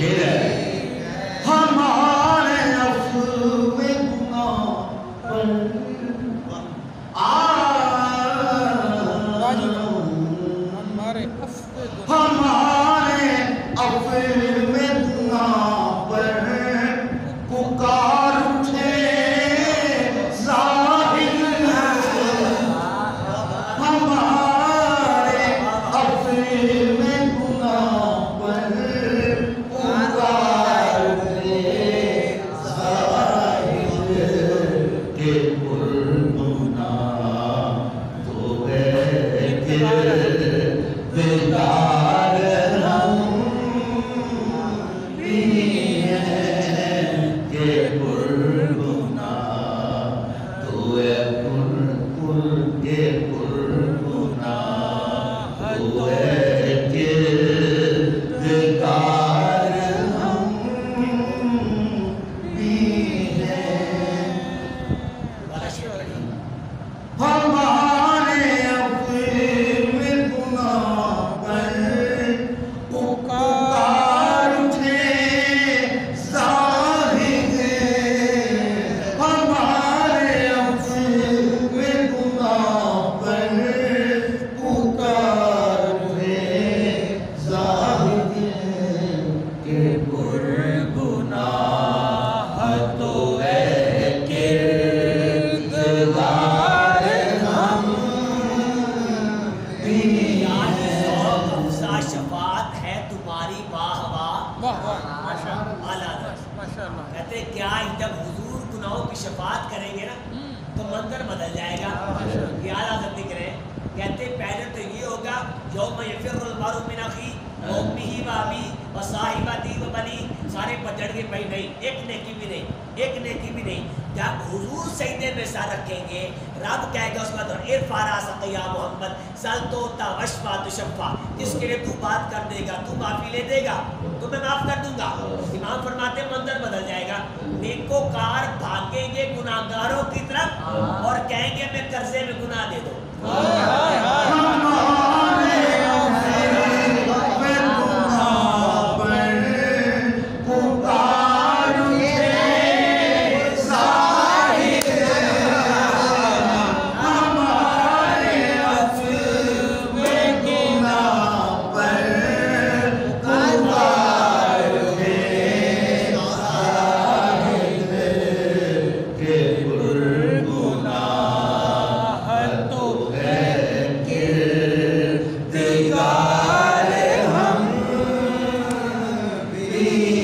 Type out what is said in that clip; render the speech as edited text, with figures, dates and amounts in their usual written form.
शेर है हमारे अफ़्व में गुनाह पर हमारे अफ़्व में गुनाह पर पुकार उठे ज़ाहिर हमारे अफ़्व में गुनाह पर पुकार उठे ज़ाहिर के गुनाह तो है बेकार हम भी हैं के गुनाह तो है के गुनाह तो है के बेकार हम भी हैं हमारे अफ़्व में गुनाह पर पुकार उठे ज़ाहिर हमारे अफ़्व में गुनाह पर पुकार उठे ज़ाहिर के गुनाह तो है किरदार हम भी शफात है तुम्हारी वाह कहते क्या जब हुजूर गुनाहों की शफात करेंगे ना तो मंजर बदल जाएगा। ये आला दिख रहे कहते पहले तो ये होगा यौम यफ़िर्रुल मर'उ मिन अख़ीही व उम्मिही व अबीही व साहिबतिही व बनीही सारे पचड़ के भाई नहीं एक नेकी भी नहीं जब हुजूर सजदे में सर रखेंगे रब कहेगा उसके बाद इरफ़ा रअसक या मोहम्मद सल तो वशफ़ा तुशफ़ा जिसके लिए तू बात कर देगा तू माफ़ी ले देगा तो मैं माफ़ कर दूंगा। इमाम फरमाते मंजर बदल जाएगा नेकोकार भागेंगे गुनाहगारों की तरफ और कहेंगे मैं कर्जे में गुनाह दे दो। हम भी